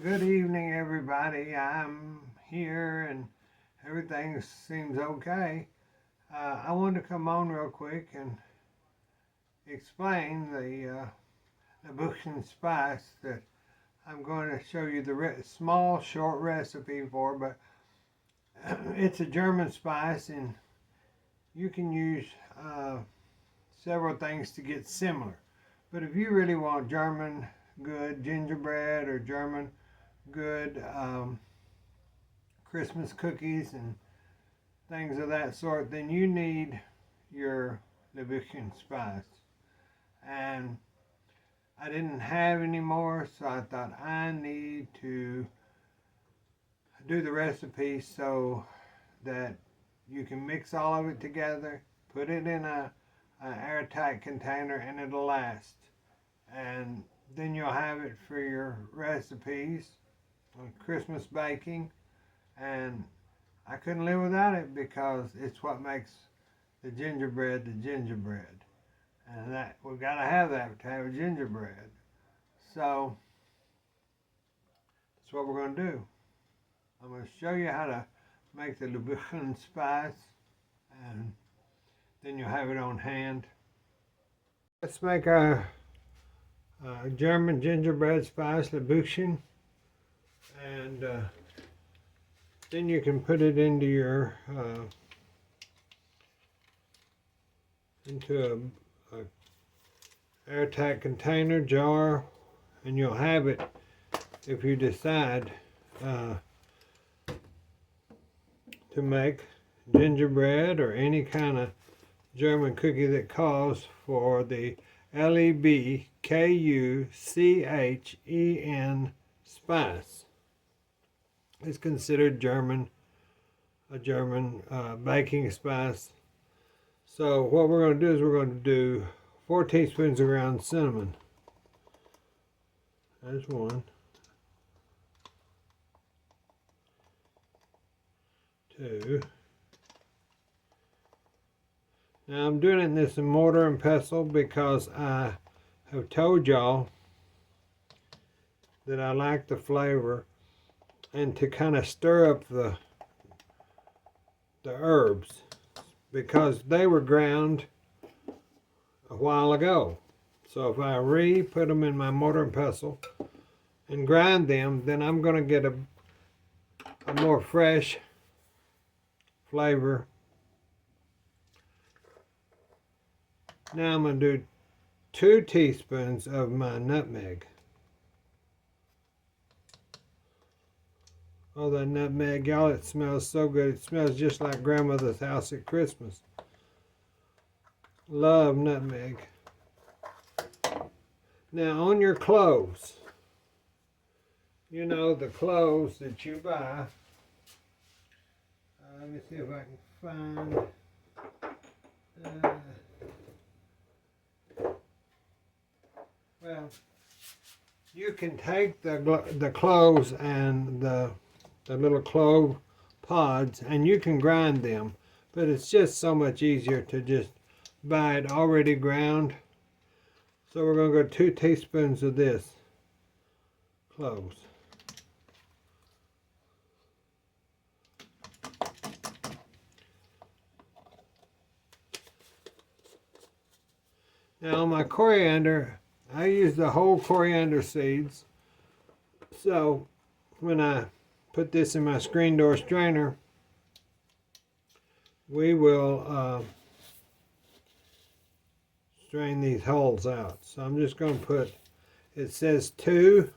Good evening, everybody. I'm here and everything seems okay. I wanted to come on real quick and explain the Lebkuchen spice that I'm going to show you the small, short recipe for, but it's a German spice and you can use several things to get similar. But if you really want German good gingerbread or German good Christmas cookies and things of that sort, then you need your Lebkuchen spice. And I didn't have any more, so I thought I need to do the recipe so that you can mix all of it together, put it in an airtight container, and it'll last. And then you'll have it for your recipes, Christmas baking, and I couldn't live without it because it's what makes the gingerbread. And that we've got to have that to have a gingerbread. So that's what we're going to do. I'm going to show you how to make the Lebkuchen spice, and then you'll have it on hand. Let's make our German gingerbread spice, Lebkuchen, and then you can put it into your into a airtight container, jar, and you'll have it if you decide to make gingerbread or any kind of German cookie that calls for the Lebkuchen spice. It's considered a German baking spice. So what we're going to do is we're going to do 4 teaspoons of ground cinnamon. There's one. 2. Now I'm doing it in this mortar and pestle because I have told y'all that I like the flavor and to kind of stir up the herbs because they were ground a while ago. So if I put them in my mortar and pestle and grind them, then I'm going to get a more fresh flavor. Now I'm going to do 2 teaspoons of my nutmeg. Oh, that nutmeg, y'all, it smells so good. It smells just like grandmother's house at Christmas. Love nutmeg. Now on your cloves, you know, the cloves that you buy. Let me see if I can find. Well, you can take the cloves and the little clove pods and you can grind them, but it's just so much easier to just buy it already ground. So we're going to go 2 teaspoons of this cloves. Now on my coriander, I use the whole coriander seeds. So when I put this in my screen door strainer, we will strain these hulls out. So I'm just going to put, it says 2,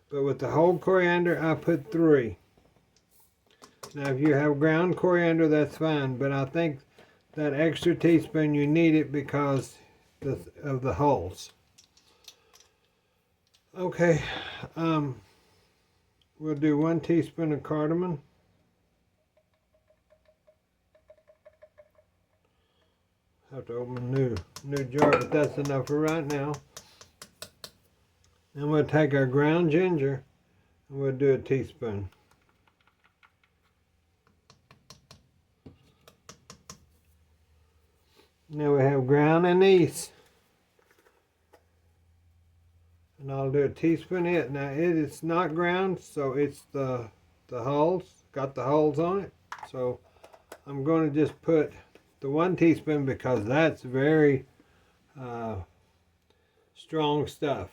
but with the whole coriander I put 3. Now if you have ground coriander, that's fine, but I think that extra teaspoon you need it because of the hulls. Okay, we'll do 1 teaspoon of cardamom. Have to open a new jar, but that's enough for right now. Then we'll take our ground ginger and we'll do a teaspoon. Now we have ground anise. And I'll do a teaspoon of it. Now it is not ground, so it's the hulls, got the hulls on it. So I'm going to just put the 1 teaspoon because that's very strong stuff.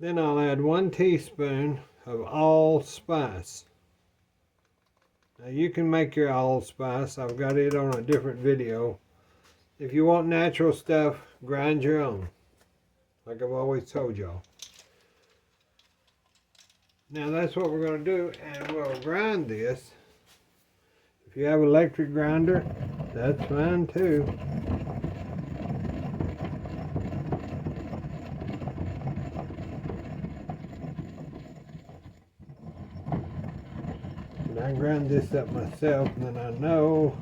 Then I'll add 1 teaspoon of allspice. Now you can make your allspice. I've got it on a different video. If you want natural stuff, grind your own, like I've always told y'all. Now that's what we're going to do, and we'll grind this. If you have an electric grinder, that's fine too. And I grind this up myself, and then I know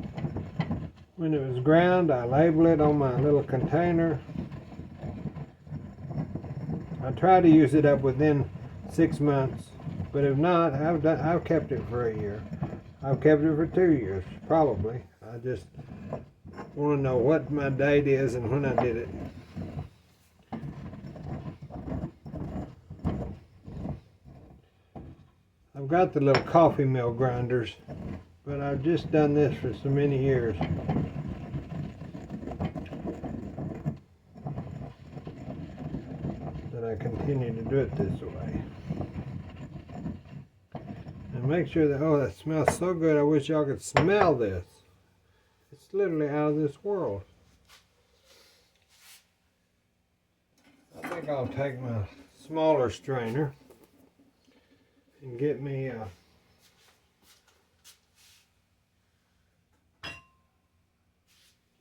when it was ground. I label it on my little container. I try to use it up within 6 months, but if not, I've kept it for a year. I've kept it for 2 years, probably. I just want to know what my date is and when I did it. I've got the little coffee mill grinders, but I've just done this for so many years. That I continue to do it this way. And make sure that, oh, that smells so good. I wish y'all could smell this. It's literally out of this world. I think I'll take my smaller strainer and get me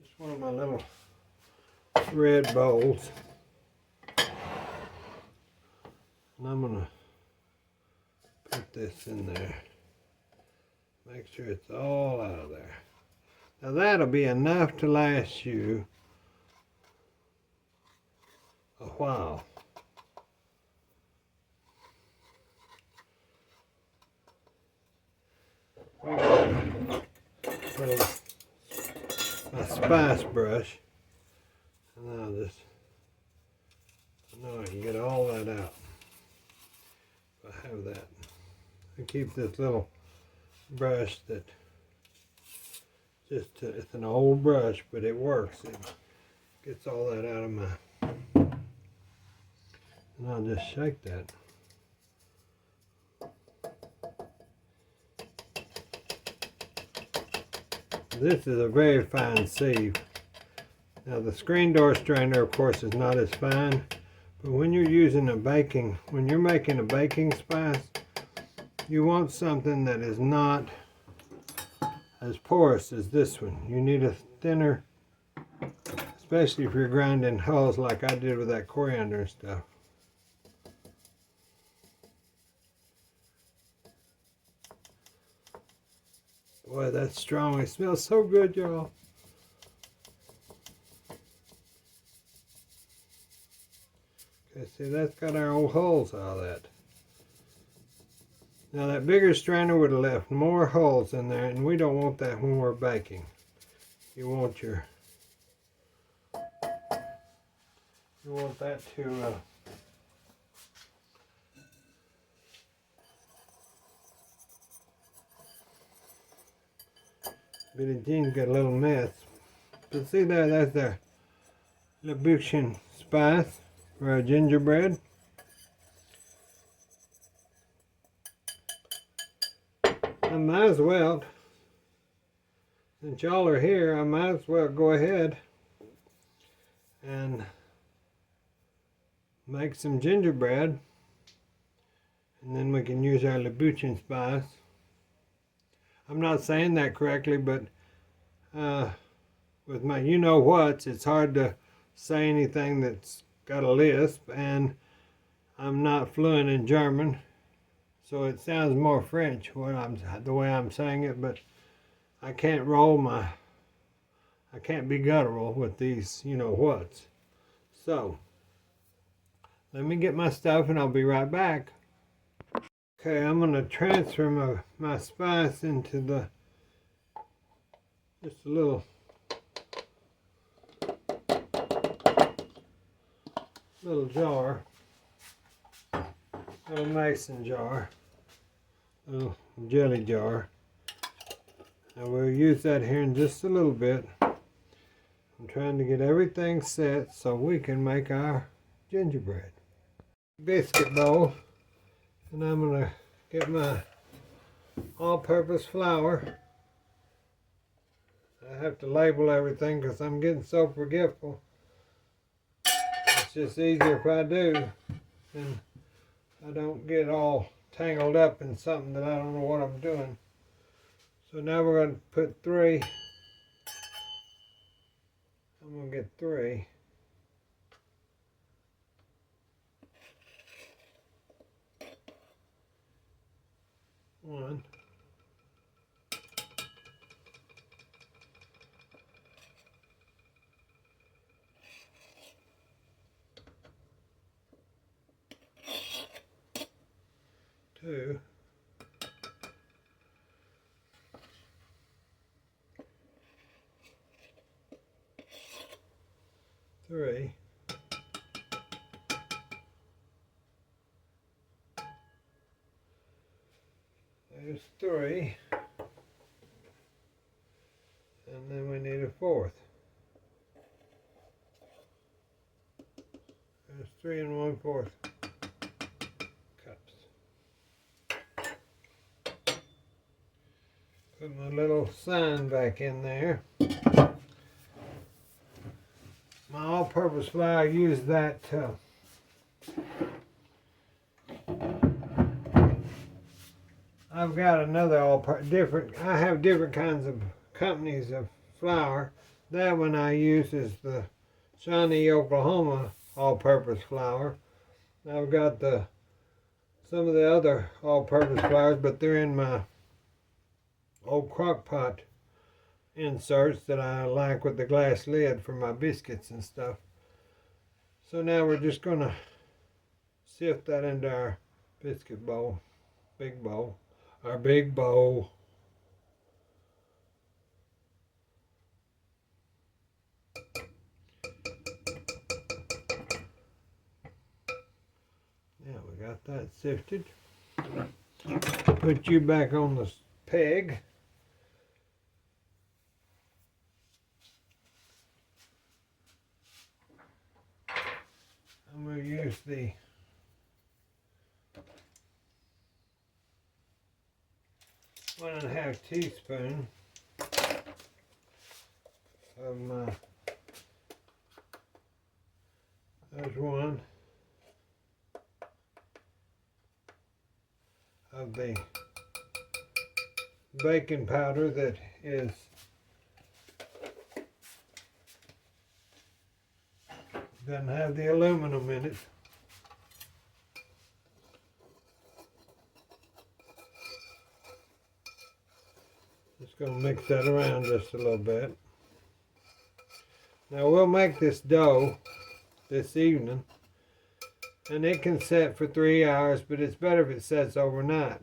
just one of my little red bowls. And I'm going to put this in there. Make sure it's all out of there. Now that'll be enough to last you a while. My spice brush, and I'll just, I know I can get all that out. If I have that. I keep this little brush that just, it's an old brush, but it works. It gets all that out of my, and I'll just shake that. This is a very fine sieve. Now the screen door strainer, of course, is not as fine, but when you're using when you're making a baking spice, you want something that is not as porous as this one. You need a thinner, especially if you're grinding hulls like I did with that coriander and stuff. Boy, that's strong. It smells so good, y'all. Okay, see, that's got our old hulls out of that. Now that bigger strainer would have left more hulls in there, and we don't want that when we're baking. You want that to Billie Jean's got a little mess. But see there, that's the Lebkuchen spice for our gingerbread. I might as well, since y'all are here, I might as well go ahead and make some gingerbread, and then we can use our Lebkuchen spice. I'm not saying that correctly, but with my you-know-whats, it's hard to say anything that's got a lisp, and I'm not fluent in German, so it sounds more French the way I'm saying it, but I can't I can't be guttural with these you-know-whats. So, let me get my stuff and I'll be right back. Okay, I'm going to transfer my spice into just a little jar. little mason jar, little jelly jar. And we'll use that here in just a little bit. I'm trying to get everything set so we can make our gingerbread. Biscuit bowl, and I'm going to get my all-purpose flour. I have to label everything because I'm getting so forgetful. It's just easier if I do, and I don't get all tangled up in something that I don't know what I'm doing. So now we're going to put 3. I'm going to get 3. One. 2. 3. There's 3. And then we need a 4th. There's 3 1/4 cups. Put my little sign back in there. My all-purpose flour, I use that I've got another I have different kinds of companies of flour. That one I use is the Shawnee, Oklahoma all-purpose flour. I've got some of the other all-purpose flours, but they're in my old crock pot inserts that I like with the glass lid for my biscuits and stuff. So now we're just going to sift that into our biscuit bowl, our big bowl. Yeah, we got that sifted. Put you back on the peg. I'm going to use the one and a half teaspoon of my, there's one of the baking powder that is doesn't have the aluminum in it. Just going to mix that around just a little bit. Now we'll make this dough this evening, and it can set for 3 hours, but it's better if it sets overnight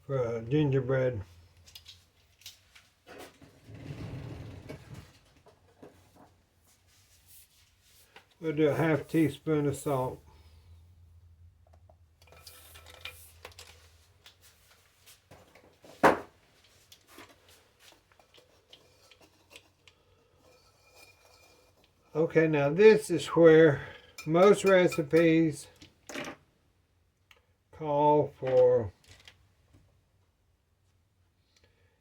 for a gingerbread. We'll do a half teaspoon of salt. Okay, now this is where most recipes call for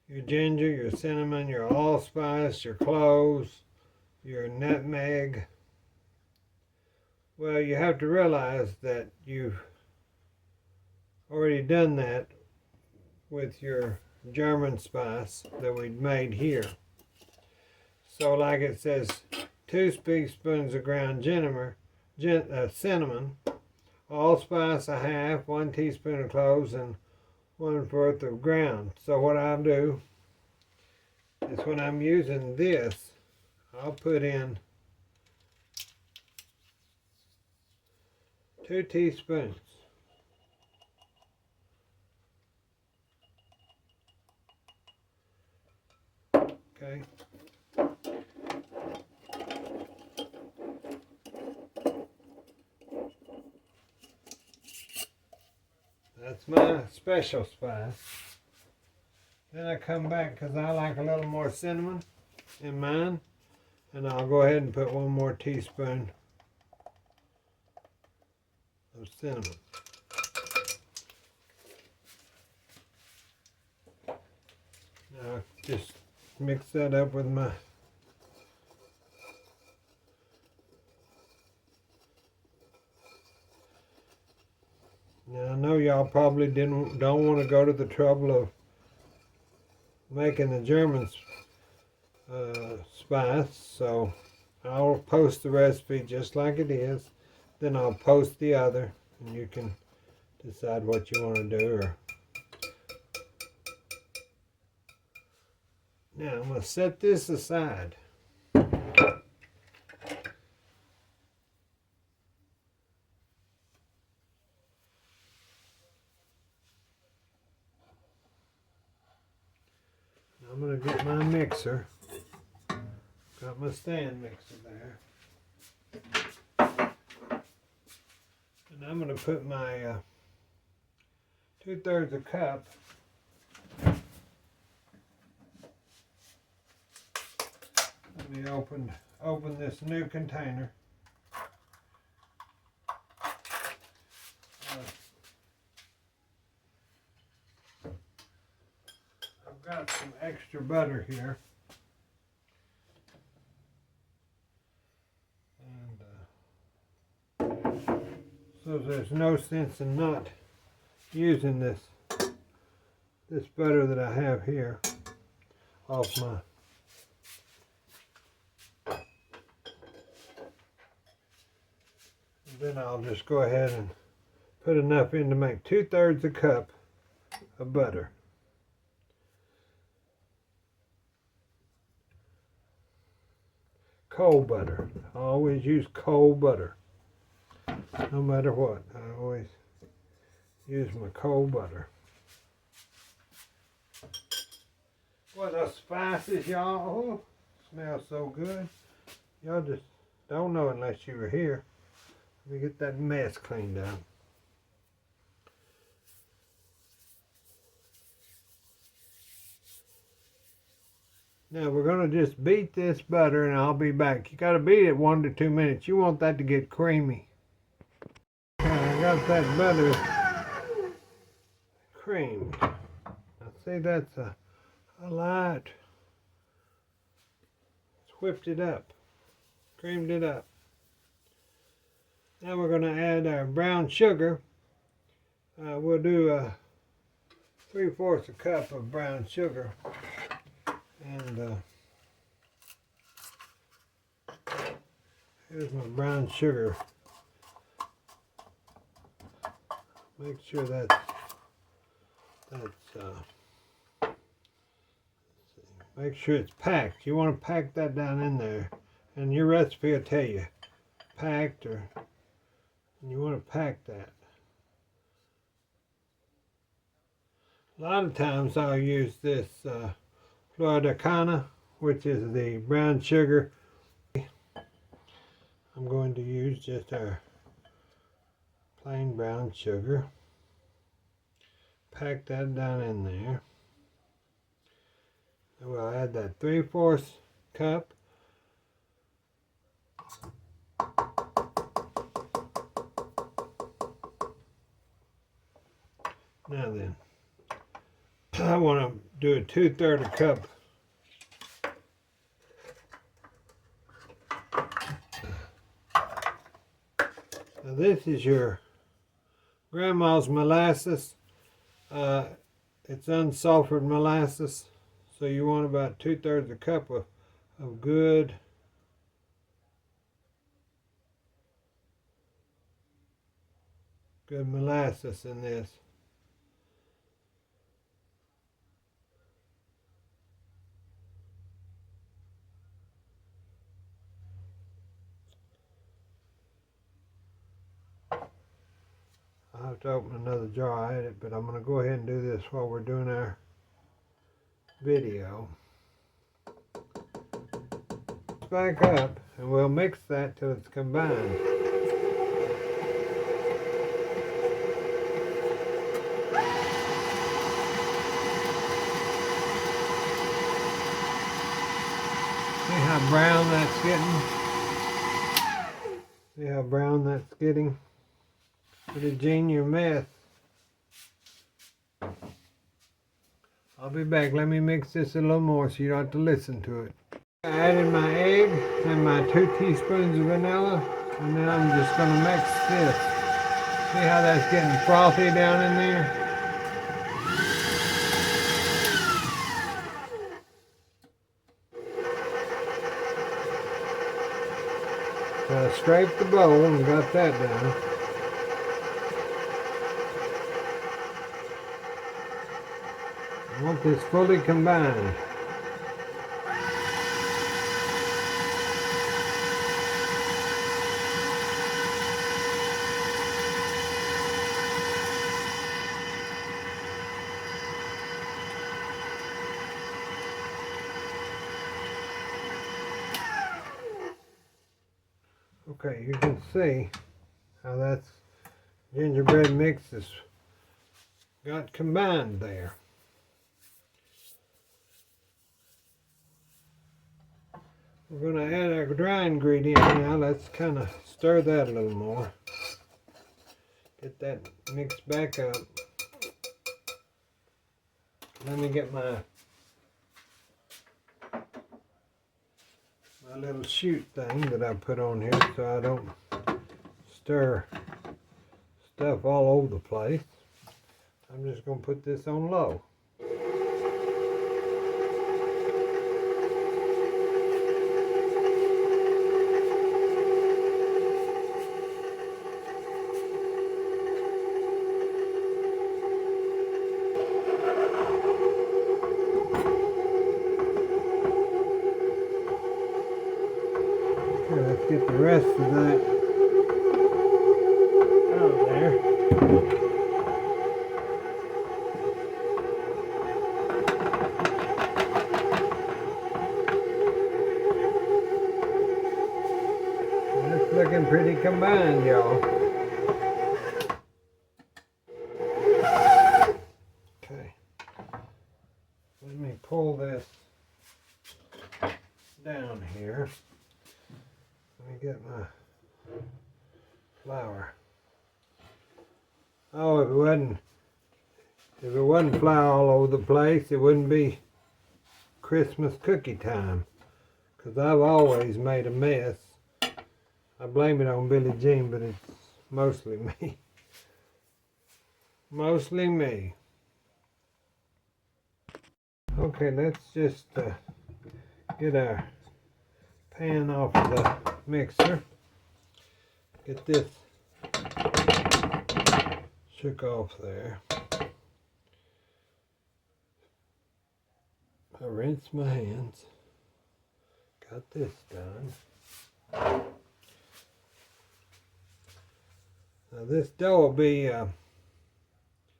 your ginger, your cinnamon, your allspice, your cloves, your nutmeg. Well, you have to realize that you've already done that with your German spice that we'd made here. So like it says, 2 teaspoons of ground cinnamon, allspice a half, 1 teaspoon of cloves, and 1/4 of ground. So what I'll do is when I'm using this, I'll put in 2 teaspoons. Okay. That's my special spice. Then I come back because I like a little more cinnamon in mine. And I'll go ahead and put 1 more teaspoon of cinnamon. Now just mix that up with my Now I know y'all probably don't want to go to the trouble of making the German spice, so I'll post the recipe just like it is. Then I'll post the other, and you can decide what you want to do. Now I'm going to set this aside. I'm going to get my mixer. Got my stand mixer there. And I'm going to put my 2/3 cup Let me open this new container. I've got some extra butter here. So there's no sense in not using this butter that I have here off my then I'll just go ahead and put enough in to make 2/3 cup of butter. Cold butter. I always use cold butter. No matter what, I always use my cold butter. Boy, those spices, y'all, oh, smell so good. Y'all just don't know unless you were here. Let me get that mess cleaned out. Now we're going to just beat this butter and I'll be back. You got to beat it 1 to 2 minutes. You want that to get creamy. I got that butter creamed. Now see, that's a lot. It's whipped it up, creamed it up. Now we're going to add our brown sugar. We'll do 3/4 cup of brown sugar. And here's my brown sugar. Make sure that's make sure it's packed. You want to pack that down in there, and your recipe will tell you packed, or you want to pack that. A lot of times I'll use this Florida, which is the brown sugar. I'm going to use just our plain brown sugar. Pack that down in there. And we'll add that 3/4 cup. Now then, I want to do a 2/3 cup. Now this is your grandma's molasses. It's unsulfured molasses, so you want about 2/3 cup of good molasses in this. I'll have to open another jar. I had it, but I'm going to go ahead and do this while we're doing our video. Back up, and we'll mix that till it's combined. how brown that's getting? See how brown that's getting? Put a junior mess. I'll be back. Let me mix this a little more so you don't have to listen to it. I added my egg and my 2 teaspoons of vanilla, and then I'm just going to mix this. See how that's getting frothy down in there? So I scraped the bowl and got that done. I want this fully combined. Okay, you can see how that's gingerbread mix is got combined there. We're going to add our dry ingredient now. Let's kind of stir that a little more. Get that mixed back up. Let me get my little chute thing that I put on here so I don't stir stuff all over the place. I'm just going to put this on low. Okay, let's get the rest of that out of there. That's looking pretty combined, y'all. Okay. Let me pull this down here. Let me get my flour. Oh, if it wasn't flour all over the place, it wouldn't be Christmas cookie time. 'Cause I've always made a mess. I blame it on Billie Jean, but it's mostly me. Mostly me. Okay, let's just get our pan off of the mixer. Get this shook off there. I rinsed my hands. Got this done. Now this dough will be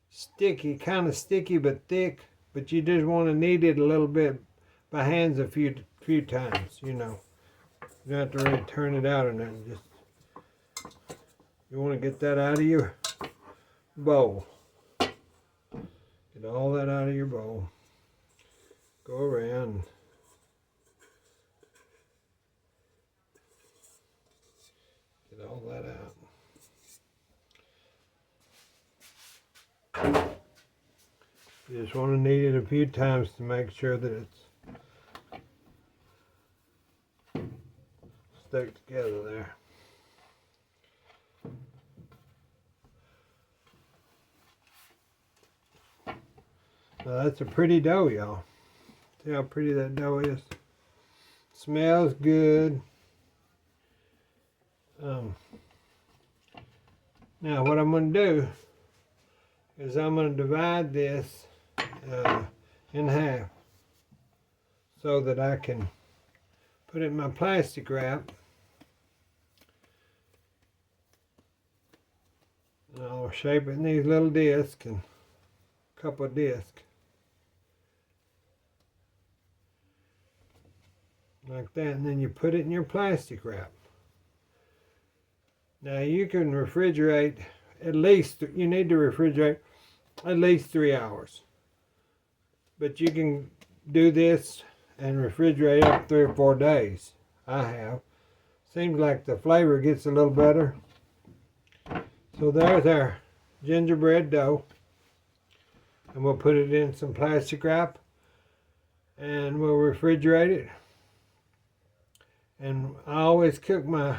sticky, kind of sticky but thick, but you just want to knead it a little bit by hands a few times, you know. You don't have to really turn it out or nothing. Just you want to get that out of your bowl. Get all that out of your bowl. Go around. Get all that out. You just want to knead it a few times to make sure that it's stuck together there. Now that's a pretty dough, y'all. See how pretty that dough is? Smells good. Now what I'm going to do is I'm going to divide this in half so that I can put it in my plastic wrap. And I'll shape it in these little discs and a couple of discs. Like that, and then you put it in your plastic wrap. Now you can refrigerate at least, you need to refrigerate at least 3 hours. But you can do this and refrigerate up 3 or 4 days. I have. Seems like the flavor gets a little better. So there's our gingerbread dough. And we'll put it in some plastic wrap and we'll refrigerate it. And I always cook my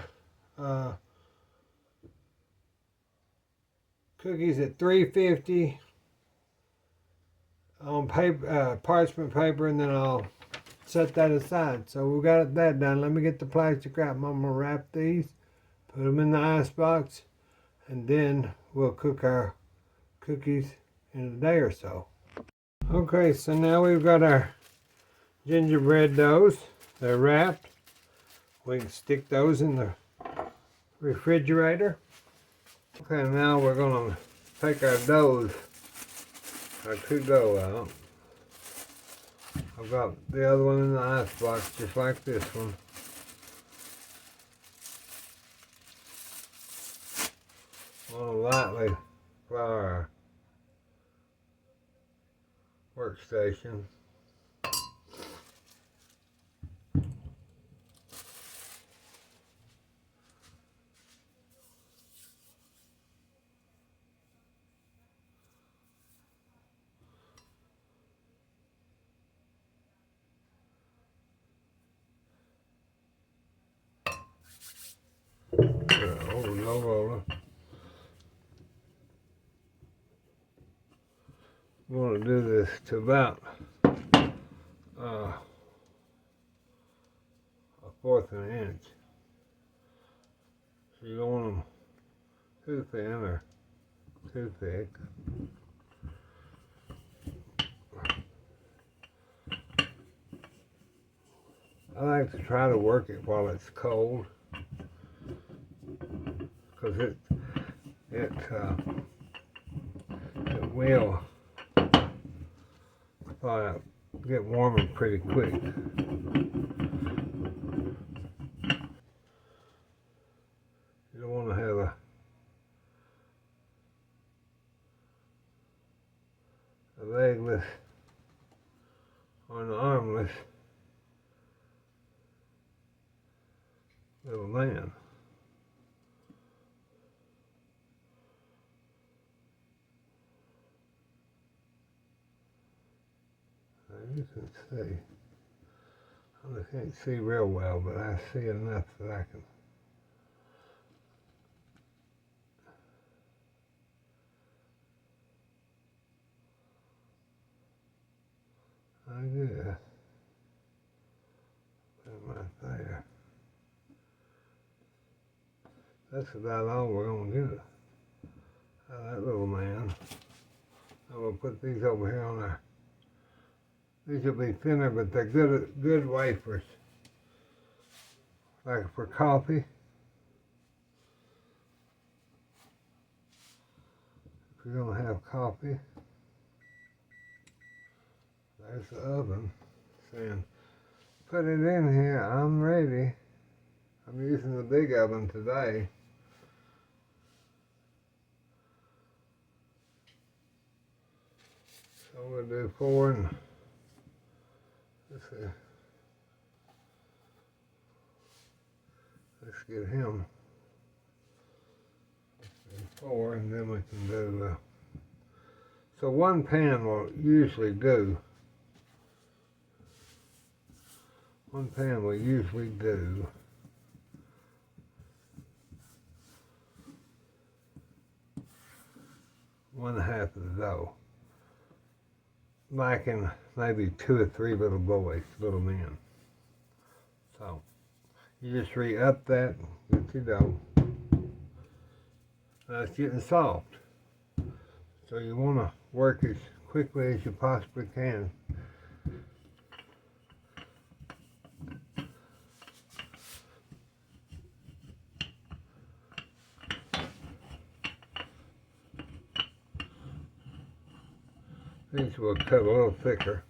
cookies at 350 on paper, parchment paper, and then I'll set that aside. So we got that done. Let me get the plastic wrap. I'm gonna wrap these, put them in the ice box, and then we'll cook our cookies in a day or so. Okay, so now we've got our gingerbread doughs. They're wrapped. We can stick those in the refrigerator. Okay, now we're gonna take our doughs, our 2 dough out. I've got the other one in the ice box, just like this one. I want to lightly flour our workstation. Oh, no roller. We want to do this to about a 1/4 of an inch. So you don't want them too thin or too thick. I like to try to work it while it's cold, because it will get warmer pretty quick. You don't want to have a legless or an armless little man. You can see. I can't see real well, but I see enough that I can. I guess. Right there. That's about all we're going to get. That little man. I'm going to put these over here on our. These will be thinner, but they're good wafers. Like for coffee. If you're going to have coffee. There's the oven saying, put it in here, I'm ready. I'm using the big oven today. So we'll do 4 and let's see. Let's get him. Let's do 4 and then we can do, so 1 pan will usually do. 1 pan will usually do 1/2 of the dough. Making maybe 2 or 3 little boys, little men. So you just re-up that, get your dough. Now it's getting soft. So you want to work as quickly as you possibly can. These will cut a little thicker,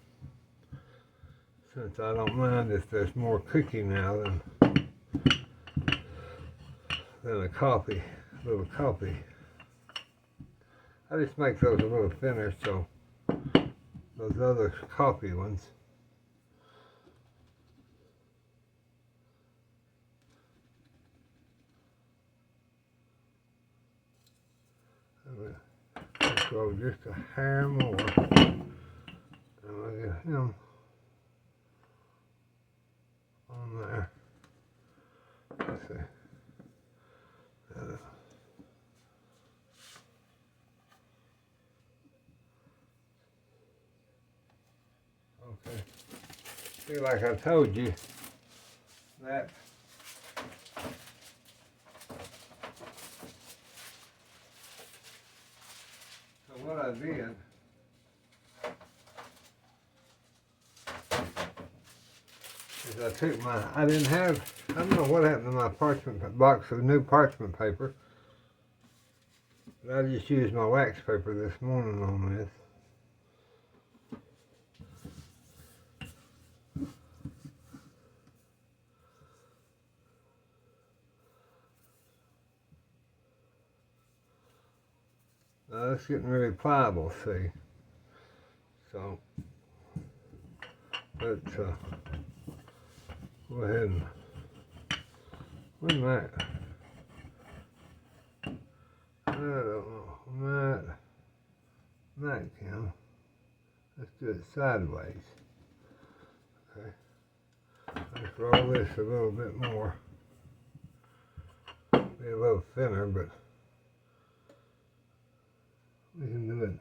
since I don't mind if there's more cookie now than a coffee, little coffee. I just make those a little thinner, so those other coffee ones go just a hair more. And we'll get him on there. Let's see. Okay. See, like I told you, that so what I did is I took I don't know what happened to my parchment box of new parchment paper, but I just used my wax paper this morning on this. Now it's getting really pliable, see. So let's go ahead and wait a minute. I don't know. Might count. Let's do it sideways. Okay. Let's roll this a little bit more. Be a little thinner, but we can do it,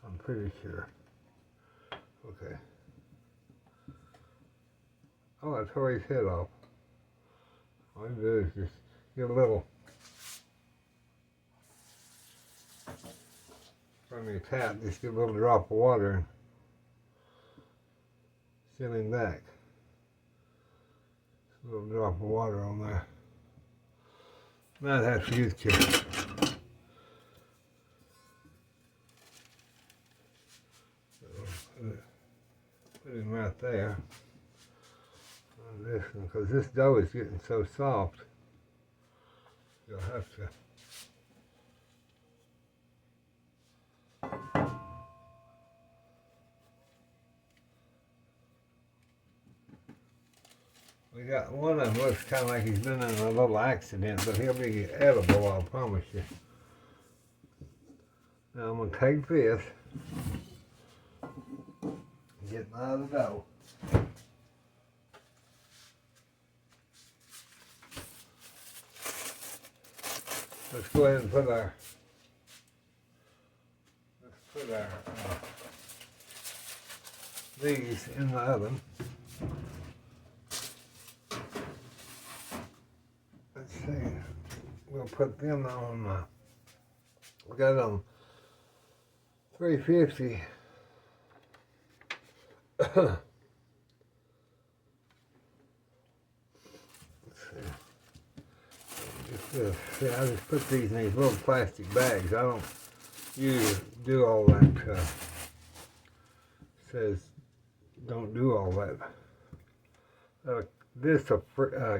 I'm pretty sure. Okay. Oh, I tore his head off. All you do is just get a little from your tap, just get a little drop of water and seal him back. Just a little drop of water on there. Might have to use chicken. Put him right there on this one, because this dough is getting so soft. You'll have to we got one of them looks kind of like he's been in a little accident, but he'll be edible, I promise you. Now I'm going to take this, get my other dough. Let's go ahead and put our, these in the oven. Let's see, we'll put them on, we got it on 350. Let's see. I just put these in these little plastic bags. I don't usually do all that. Says don't do all that. This will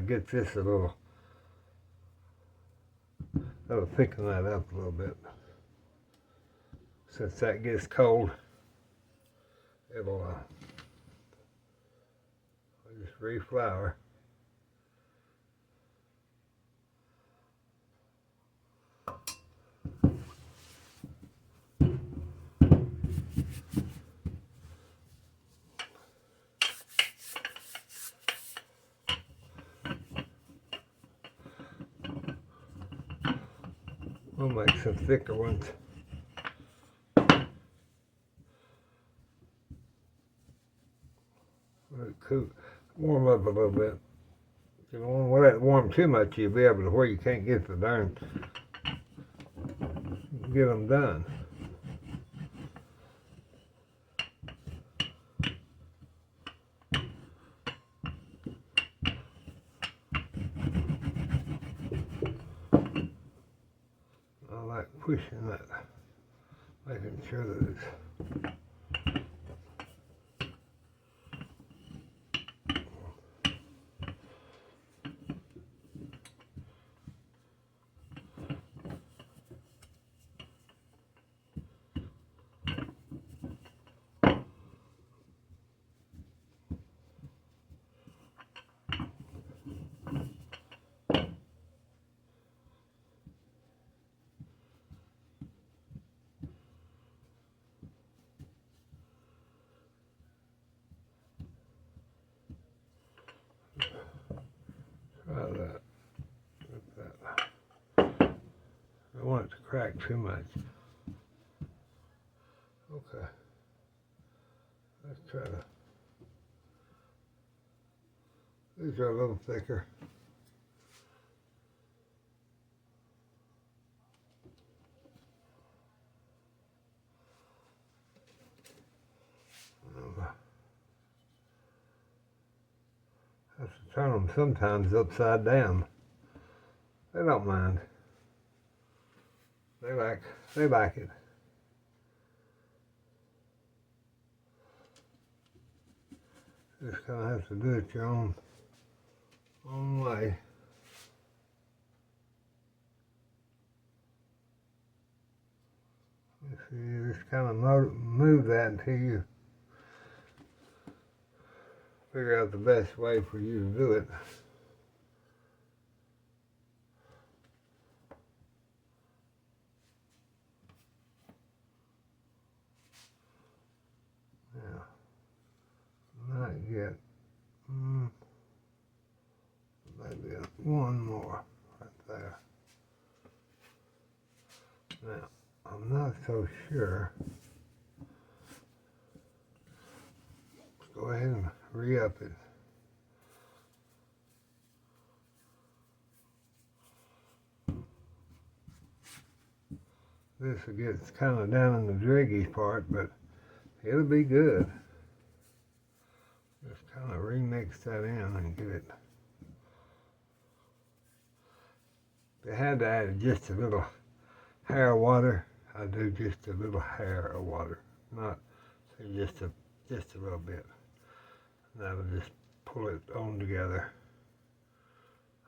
get this a little. That'll thicken that up a little bit. Since that gets cold, it'll just reflour. We'll make some thicker ones. Warm up a little bit. If you don't let it warm too much, you'll be able to where you can't get the darn, get them done. I like pushing that, making sure that it's want it to crack too much. Okay. Let's try to. These are a little thicker. I have to turn them sometimes upside down. They don't mind. They like it. Just kind of have to do it your own way. So you just kind of move that until you figure out the best way for you to do it. Yeah, not yet. Maybe one more right there. Now, I'm not so sure. Let's go ahead and re-up it. This gets kind of down in the driggy part, but it'll be good. Just kind of remix that in and get it. If I had to add just a little hair of water, I do just a little hair of water, not just a little bit. That'll just pull it on together.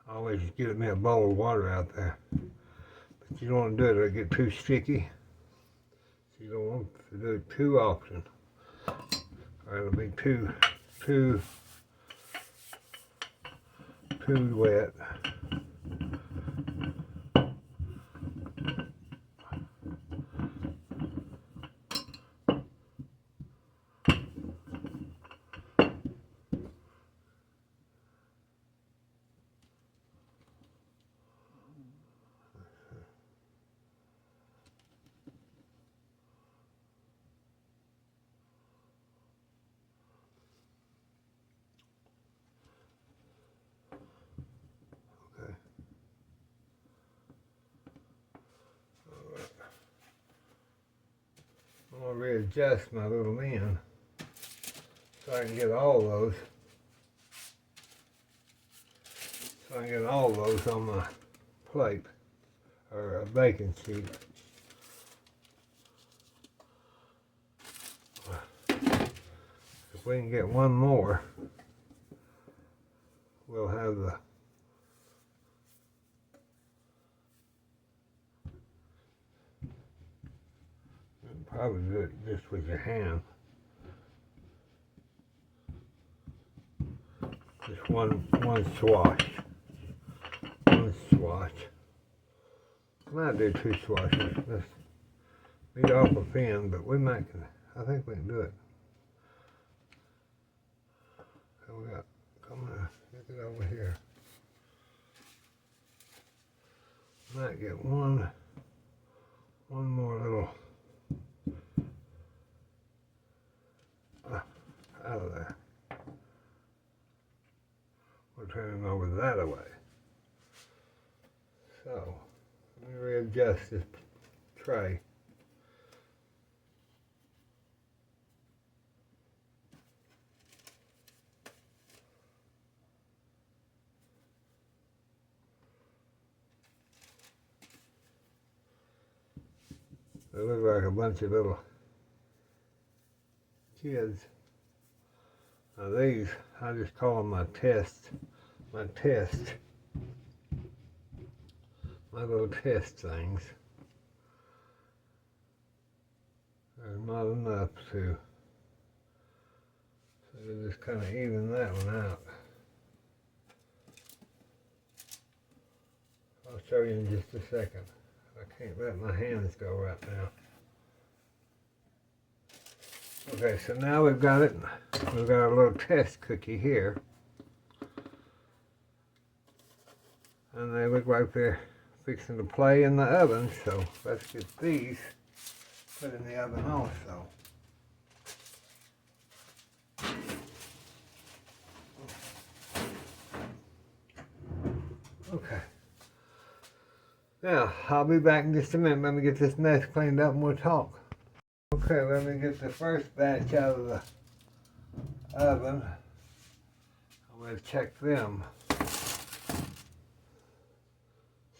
Always get me a bowl of water out there, but you don't want to do it; it'll get too sticky. So you don't want to do it too often, or it'll be too wet. I'm going to readjust my little end so I can get all those. So I can get all those on my plate or a baking sheet. If we can get one more, we'll have the probably do it just with your hand. Just one swash. One swash. Might do two swashes. Let's beat off a fin, but we might. I think we can do it. So we got. Come on, get it over here. Might get one more little. Out of there. We're turning over that away. So, let me readjust this tray. They look like a bunch of little kids. Now these, I just call them my little test things. There's not enough to, so you just kind of even that one out. I'll show you in just a second. I can't let my hands go right now. Okay, so now we've got it. We've got our little test cookie here. And they look like they're fixing to play in the oven, so let's get these put in the oven also. Okay. Now, I'll be back in just a minute. Let me get this mess cleaned up and we'll talk. Okay, let me get the first batch out of the oven. I'm going to check them.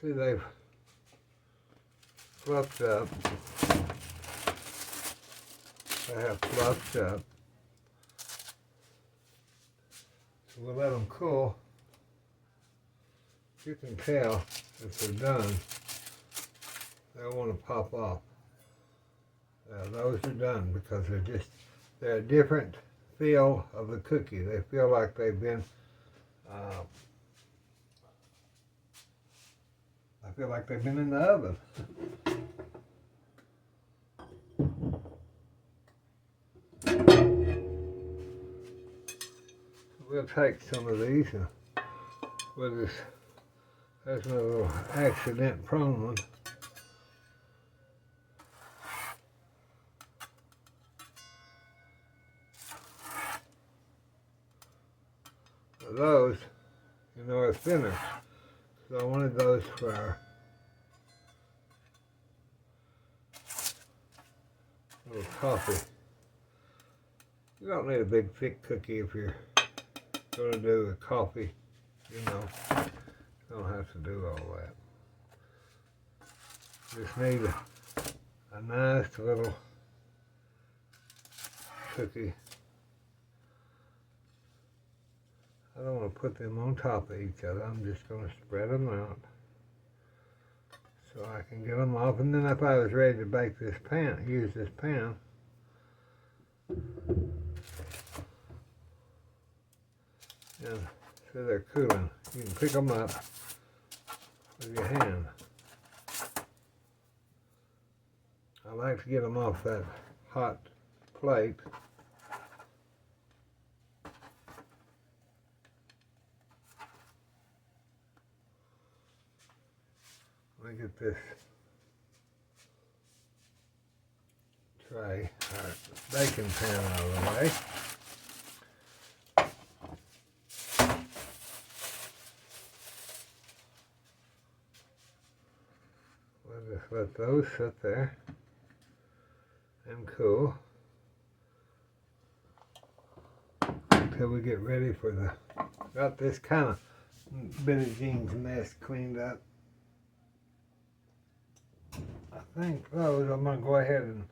See, they've fluffed up. They have fluffed up. So we'll let them cool. You can tell if they're done. They'll want to pop off. Those are done because they're a different feel of the cookie. They feel like they've been in the oven. We'll take some of these and we'll just, there's my little accident prone one. Those, you know, are thinner. So I wanted those for our little coffee. You don't need a big thick cookie if you're going to do the coffee, you know. You don't have to do all that. Just need a nice little cookie. I don't want to put them on top of each other. I'm just going to spread them out so I can get them off. And then if I was ready to bake this pan, use this pan, and so they're cooling. You can pick them up with your hand. I like to get them off that hot plate. Let me get this tray, our baking pan out of the way. We'll just let those sit there and cool until we get ready for got this kind of Billie Jean's mess cleaned up. I think those, I'm going to go ahead and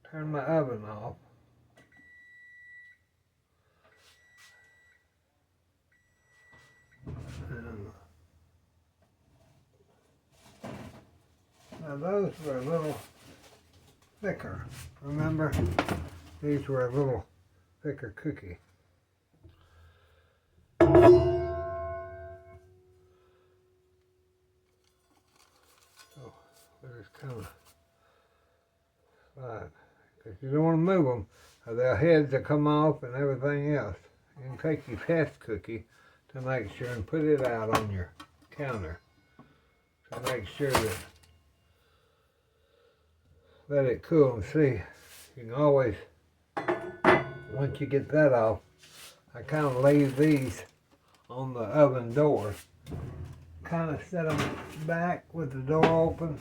turn my oven off. Now those were a little thicker. Remember, these were a little thicker cookie. So we're just kind of slide, because you don't want to move them, or their heads will come off and everything else. You can take your test cookie to make sure and put it out on your counter to make sure that let it cool and see. You can always, once you get that off, I kind of leave these on the oven door. Kind of set them back with the door open.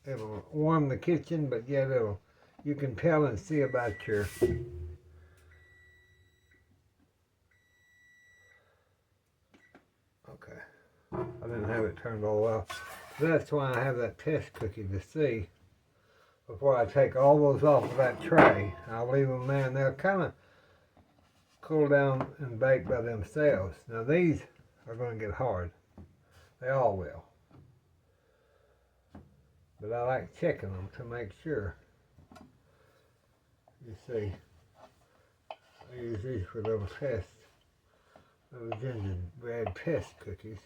It'll warm the kitchen, but yet you can tell and see about your okay. I didn't have it turned all off. That's why I have that test cookie to see. Before I take all those off of that tray, I'll leave them there and they'll kind of cool down and bake by themselves. Now these are going to get hard. They all will. But I like checking them to make sure. You see, I use these for little tests, little gingerbread test cookies.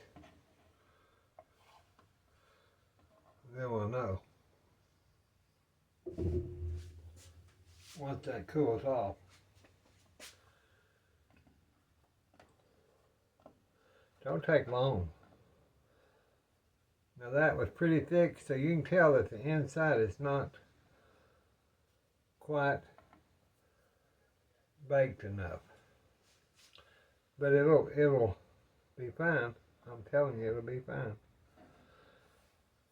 Then we'll know. Once that cools off. Don't take long. Now that was pretty thick, so you can tell that the inside is not quite baked enough. But it'll be fine. I'm telling you, it'll be fine.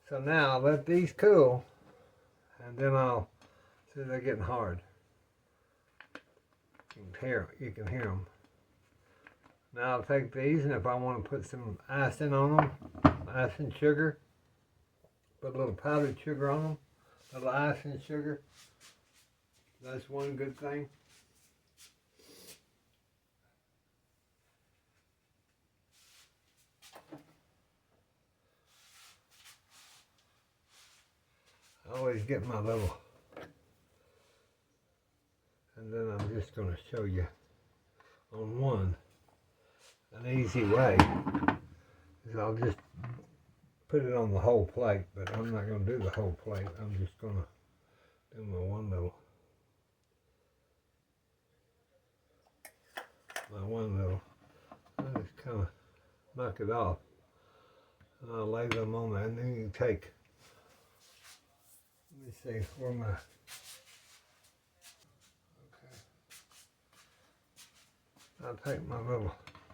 So now I'll let these cool, and then I'll see they're getting hard. You can hear them. Now I'll take these, and if I want to put some icing on them, icing sugar, put a little powdered sugar on them, a little icing sugar. That's one good thing. I always get my little, and then I'm just going to show you on one. An easy way is I'll just put it on the whole plate, but I'm not going to do the whole plate. I'm just going to do my one little. I just kind of knock it off, and I'll lay them on there, and then you take, let me see, where my, okay, I'll take my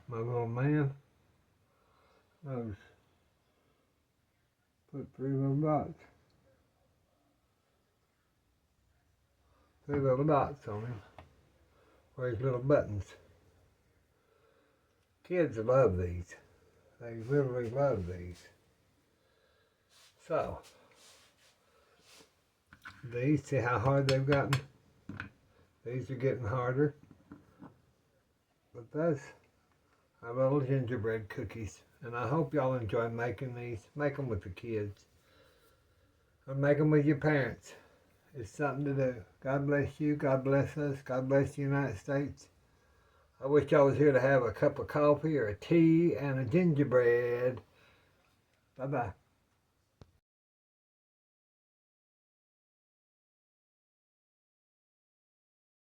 little man, those, put three little dots on him, where his little buttons. Kids love these. They literally love these. So, these, see how hard they've gotten? These are getting harder. But those are little gingerbread cookies. And I hope y'all enjoy making these. Make them with the kids. Or make them with your parents. It's something to do. God bless you. God bless us. God bless the United States. I wish y'all was here to have a cup of coffee or a tea and a gingerbread. Bye-bye.